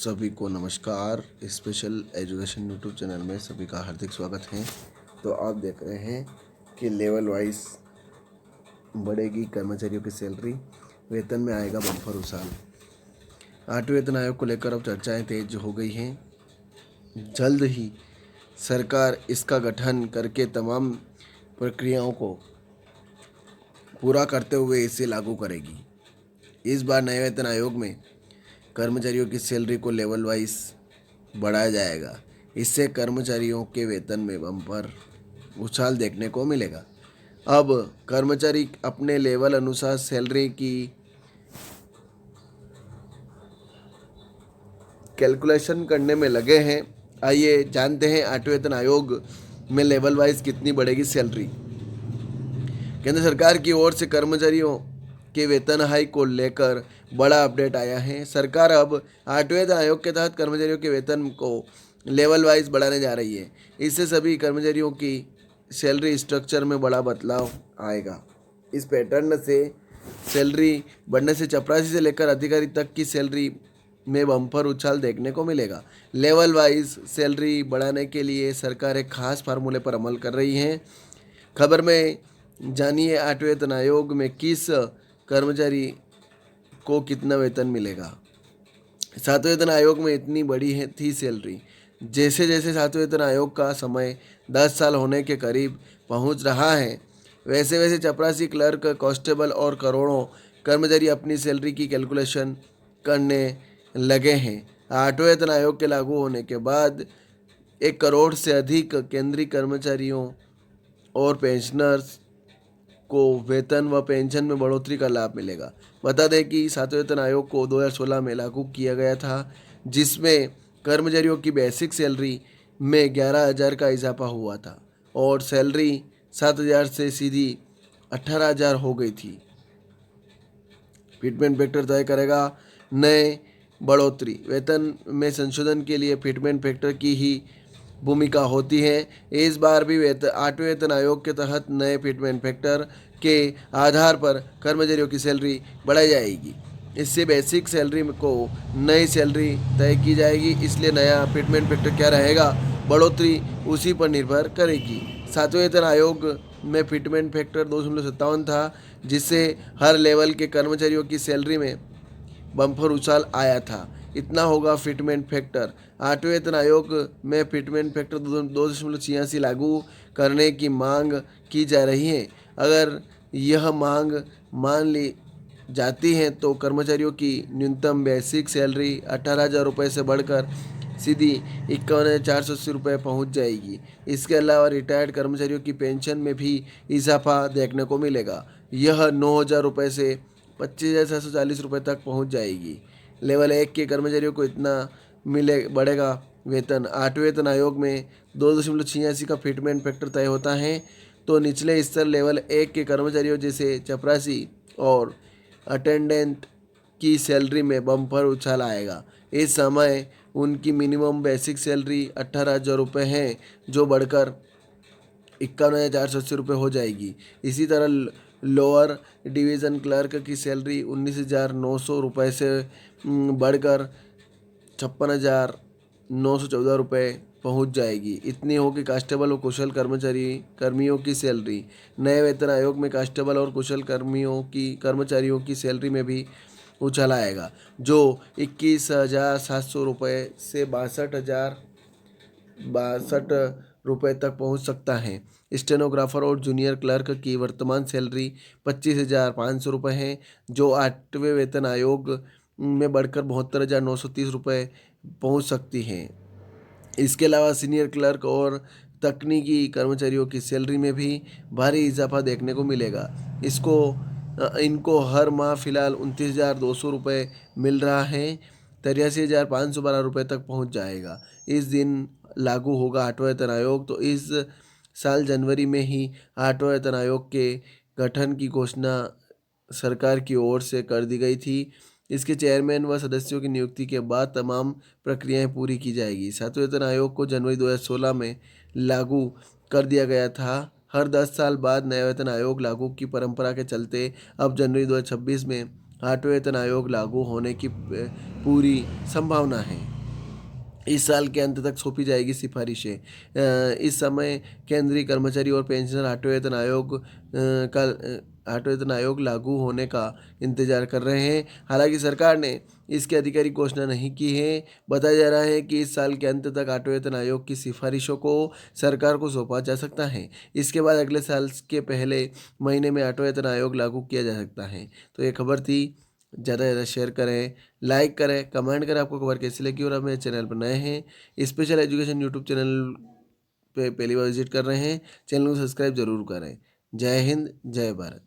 सभी को नमस्कार। स्पेशल एजुकेशन यूट्यूब चैनल में सभी का हार्दिक स्वागत है। तो आप देख रहे हैं कि लेवल वाइज बढ़ेगी कर्मचारियों की सैलरी, वेतन में आएगा बम्पर उछाल। 8वें वेतन आयोग को लेकर अब चर्चाएं तेज हो गई हैं। जल्द ही सरकार इसका गठन करके तमाम प्रक्रियाओं को पूरा करते हुए इसे लागू करेगी। इस बार नए वेतन आयोग में कर्मचारियों की सैलरी को लेवल वाइज बढ़ाया जाएगा। इससे कर्मचारियों के वेतन में बम्पर उछाल देखने को मिलेगा। अब कर्मचारी अपने लेवल अनुसार सैलरी की कैलकुलेशन करने में लगे हैं। आइए जानते हैं 8वें वेतन आयोग में लेवल वाइज कितनी बढ़ेगी सैलरी। केंद्र सरकार की ओर से कर्मचारियों के वेतन हाई को लेकर बड़ा अपडेट आया है। सरकार अब 8वें वेतन आयोग के तहत कर्मचारियों के वेतन को लेवल वाइज बढ़ाने जा रही है। इससे सभी कर्मचारियों की सैलरी स्ट्रक्चर में बड़ा बदलाव आएगा। इस पैटर्न से सैलरी बढ़ने से चपरासी से लेकर अधिकारी तक की सैलरी में बम्पर उछाल देखने को मिलेगा। लेवल वाइज सैलरी बढ़ाने के लिए सरकार एक खास फार्मूले पर अमल कर रही है। खबर में जानिए 8वें वेतन आयोग में किस कर्मचारी को कितना वेतन मिलेगा। 7वें वेतन आयोग में इतनी बड़ी थी सैलरी। जैसे जैसे 7वें वेतन आयोग का समय 10 साल होने के करीब पहुंच रहा है, वैसे वैसे चपरासी, क्लर्क, कांस्टेबल और करोड़ों कर्मचारी अपनी सैलरी की कैलकुलेशन करने लगे हैं। 8वें वेतन आयोग के लागू होने के बाद 1 करोड़ से अधिक केंद्रीय कर्मचारियों और पेंशनर्स को वेतन व पेंशन में बढ़ोतरी का लाभ मिलेगा। बता दें कि 7वें वेतन आयोग को 2016 में लागू किया गया था, जिसमें कर्मचारियों की बेसिक सैलरी में 11,000 का इजाफा हुआ था और सैलरी 7,000 से सीधी 18,000 हो गई थी। फिटमेंट फैक्टर तय करेगा नए बढ़ोतरी। वेतन में संशोधन के लिए फिटमेंट फैक्टर की ही भूमिका होती है। इस बार भी 8वें वेतन आयोग के तहत नए फिटमेंट फैक्टर के आधार पर कर्मचारियों की सैलरी बढ़ाई जाएगी। इससे बेसिक सैलरी को नई सैलरी तय की जाएगी। इसलिए नया फिटमेंट फैक्टर क्या रहेगा, बढ़ोतरी उसी पर निर्भर करेगी। 7वें वेतन आयोग में फिटमेंट फैक्टर 2.57 था, जिससे हर लेवल के कर्मचारियों की सैलरी में बम्पर उछाल आया था। इतना होगा फिटमेंट फैक्टर। 8वें वेतन आयोग में फिटमेंट फैक्टर 2.86 लागू करने की मांग की जा रही है। अगर यह मांग मान ली जाती है तो कर्मचारियों की न्यूनतम बेसिक सैलरी 18,000 रुपये से बढ़कर सीधी 51,480 रुपये पहुँच जाएगी। इसके अलावा रिटायर्ड कर्मचारियों की पेंशन में भी इजाफा देखने को मिलेगा। यह 9,000 रुपये से 25,740 रुपये तक पहुंच जाएगी। लेवल 1 के कर्मचारियों को इतना बढ़ेगा वेतन। 8वें वेतन आयोग में 2.86 का फिटमेंट फैक्टर तय होता है, तो निचले स्तर लेवल 1 के कर्मचारियों जैसे चपरासी और अटेंडेंट की सैलरी में बम्पर उछाल आएगा। इस समय उनकी मिनिमम बेसिक सैलरी 18,000 रुपये है, जो बढ़कर 51,480 रुपये हो जाएगी। इसी तरह लोअर डिवीज़न क्लर्क की सैलरी 19,900 रुपये से बढ़कर 56,914 रुपये पहुंच जाएगी। इतनी होगी कांस्टेबल और कुशल कर्मियों की सैलरी। नए वेतन आयोग में कांस्टेबल और कुशल कर्मचारियों की सैलरी में भी उछाल आएगा, जो 21,700 रुपये से 62,062 रुपये तक पहुंच सकता है। स्टेनोग्राफर और जूनियर क्लर्क की वर्तमान सैलरी 25,500 रुपये है, जो 8वें वेतन आयोग में बढ़कर 72,930 रुपये पहुंच सकती है। इसके अलावा सीनियर क्लर्क और तकनीकी कर्मचारियों की सैलरी में भी भारी इजाफा देखने को मिलेगा। इनको हर माह फिलहाल 29,200 रुपये मिल रहा है, 83,512 रुपये तक पहुंच जाएगा। इस दिन लागू होगा 8वां वेतन आयोग। तो इस साल जनवरी में ही 8वां वेतन आयोग के गठन की घोषणा सरकार की ओर से कर दी गई थी। इसके चेयरमैन व सदस्यों की नियुक्ति के बाद तमाम प्रक्रियाएं पूरी की जाएगी। 7वें वेतन आयोग को जनवरी 2016 में लागू कर दिया गया था। हर 10 साल बाद नया वेतन आयोग लागू की परंपरा के चलते अब जनवरी 2026 में आठवें वेतन आयोग लागू होने की पूरी संभावना है। इस साल के अंत तक सौंपी जाएगी सिफारिशें। इस समय केंद्रीय कर्मचारी और पेंशनर आठवें वेतन आयोग लागू होने का इंतजार कर रहे हैं। हालांकि सरकार ने इसकी आधिकारिक घोषणा नहीं की है। बताया जा रहा है कि इस साल के अंत तक आठवें वेतन आयोग की सिफारिशों को सरकार को सौंपा जा सकता है। इसके बाद अगले साल के पहले महीने में आठवें वेतन आयोग लागू किया जा सकता है। तो ये खबर थी। ज़्यादा से ज़्यादा शेयर करें, लाइक करें, कमेंट करें आपको खबर कैसी लगी। और आप मेरे चैनल पर नए हैं, स्पेशल एजुकेशन यूट्यूब चैनल पे पहली बार विजिट कर रहे हैं, चैनल को सब्सक्राइब जरूर करें। जय हिंद, जय भारत।